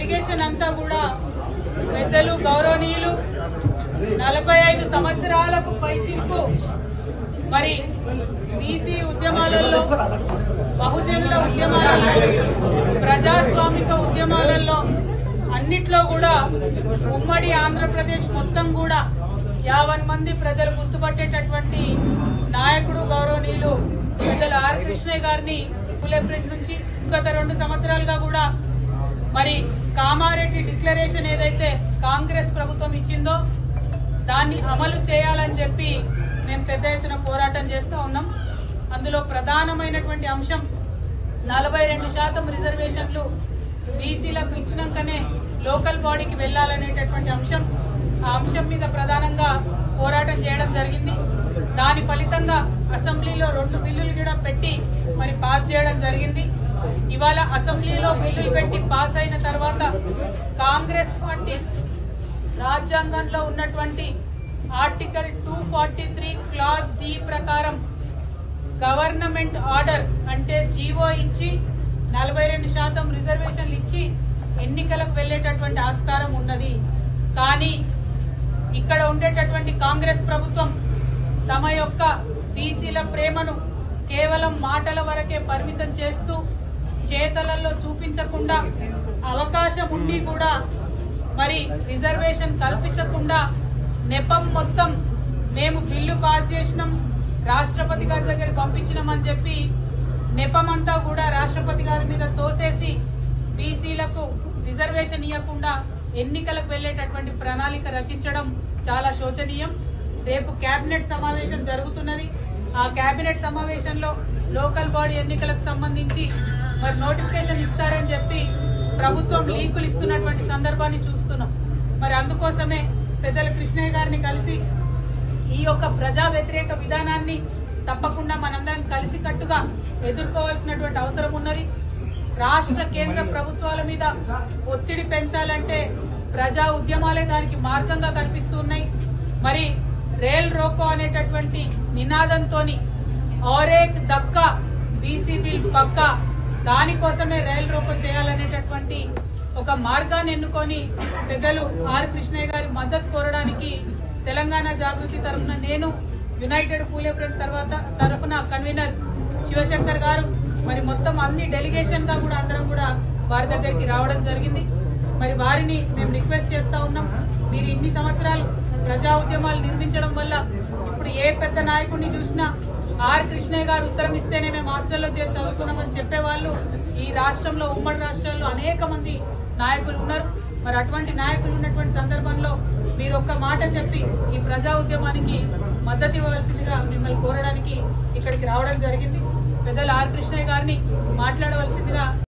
Delegation అంతా కూడా పెద్దలు గౌరవనీయులు 45 సంవత్సరాలకు పైచిలకు మరి బీసీ ఉద్యమాలలో, బహుజనుల ఉద్యమాలలో, ప్రజాస్వామిక ఉద్యమాలలో అన్నిట్లో కూడా ఉమ్మడి ఆంధ్రప్రదేశ్ మొత్తం కూడా 50 మంది ప్రజలు గుర్తుపట్టేటటువంటి నాయకుడు గౌరవనీయులు పెద్దలు ఆర్ కృష్ణయ్య గారిని పులేప్రింట్ నుంచి గత 2 సంవత్సరాలుగా కూడా మరి కామారెడ్డి డిక్లరేషన్ ఏదైతే కాంగ్రెస్ ప్రభుత్వం ఇచ్చిందో దాన్ని అమలు చేయాలని చెప్పి మేము పెద్ద ఎత్తున పోరాటం చేస్తూ ఉన్నాం. అందులో ప్రధానమైనటువంటి అంశం 42% రిజర్వేషన్లు బీసీలకు ఇచ్చినాకనే లోకల్ బాడీకి వెళ్లాలనేటటువంటి అంశం. ఆ అంశం మీద ప్రధానంగా పోరాటం చేయడం జరిగింది. దాని ఫలితంగా అసెంబ్లీలో 2 బిల్లులు కూడా పెట్టి మరి పాస్ చేయడం జరిగింది. ఇవాళ అసెంబ్లీలో బిల్లులు పెట్టి పాస్ అయిన తర్వాత కాంగ్రెస్ పార్టీ రాజ్యాంగంలో ఉన్నటువంటి ఆర్టికల్ 243 క్లాజ్ డి ప్రకారం గవర్నమెంట్ ఆర్డర్ అంటే జీవో ఇచ్చి 42% రిజర్వేషన్లు ఇచ్చి ఎన్నికలకు వెళ్లేటటువంటి ఆస్కారం ఉన్నది. కానీ ఇక్కడ ఉండేటటువంటి కాంగ్రెస్ ప్రభుత్వం తమ యొక్క బీసీల ప్రేమను కేవలం మాటల వరకే పరిమితం చేస్తూ చేతలలో చూపించకుండా, అవకాశం ఉండి కూడా మరి రిజర్వేషన్ కల్పించకుండా నెపం మొత్తం మేము బిల్లు పాస్ చేసినాం, రాష్ట్రపతి గారి దగ్గరికి పంపించినామని చెప్పి నెపమంతా కూడా రాష్ట్రపతి గారి మీద తోసేసి బీసీలకు రిజర్వేషన్ ఇవ్వకుండా ఎన్నికలకు వెళ్లేటటువంటి ప్రణాళిక రచించడం చాలా శోచనీయం. రేపు కేబినెట్ సమావేశం జరుగుతున్నది. ఆ కేబినెట్ సమావేశంలో లోకల్ బాడీ ఎన్నికలకు సంబంధించి మరి నోటిఫికేషన్ ఇస్తారని చెప్పి ప్రభుత్వం లీకులు ఇస్తున్నటువంటి సందర్భాన్ని చూస్తున్నాం. మరి అందుకోసమే పెద్దల కృష్ణయ్య గారిని కలిసి ఈ యొక్క ప్రజా వ్యతిరేక విధానాన్ని తప్పకుండా మనందరం కలిసికట్టుగా ఎదుర్కోవాల్సినటువంటి అవసరం ఉన్నది. రాష్ట్ర కేంద్ర ప్రభుత్వాల మీద ఒత్తిడి పెంచాలంటే ప్రజా ఉద్యమాలే దానికి మార్గంగా కనిపిస్తున్నాయి. మరి రేల్ రోకో అనేటటువంటి నినాదంతోని ఔరేక్ దక్కా బీసీ బిల్ పక్కా, దానికోసమే రైల్ రోకో చేయాలనేటటువంటి ఒక మార్గాన్ని ఎన్నుకొని పెద్దలు ఆర్ కృష్ణయ్య గారి మద్దతు కోరడానికి తెలంగాణ జాగృతి తరఫున నేను, యునైటెడ్ పూలేప్రింట్ తరఫున కన్వీనర్ శివశంకర్ గారు మరి మొత్తం అన్ని డెలిగేషన్ గా కూడా అందరం కూడా వారి దగ్గరికి రావడం జరిగింది. మరి వారిని మేము రిక్వెస్ట్ చేస్తా ఉన్నాం, మీరు ఇన్ని సంవత్సరాలు ప్రజా ఉద్యమాలు నిర్మించడం వల్ల ఇప్పుడు ఏ పెద్ద నాయకుడిని చూసినా ఆర్ కృష్ణయ్య గారు ఉత్తరం ఇస్తేనే మేము హాస్టల్లో చేరి చదువుకున్నామని చెప్పేవాళ్ళు ఈ రాష్ట్రంలో, ఉమ్మడి రాష్ట్రాల్లో అనేక మంది నాయకులు ఉన్నారు. మరి అటువంటి నాయకులు ఉన్నటువంటి సందర్భంలో మీరు ఒక్క మాట చెప్పి ఈ ప్రజా ఉద్యమానికి మద్దతు ఇవ్వవలసిందిగా మిమ్మల్ని కోరడానికి ఇక్కడికి రావడం జరిగింది. పెద్దలు ఆర్ కృష్ణయ్య గారిని మాట్లాడవలసిందిగా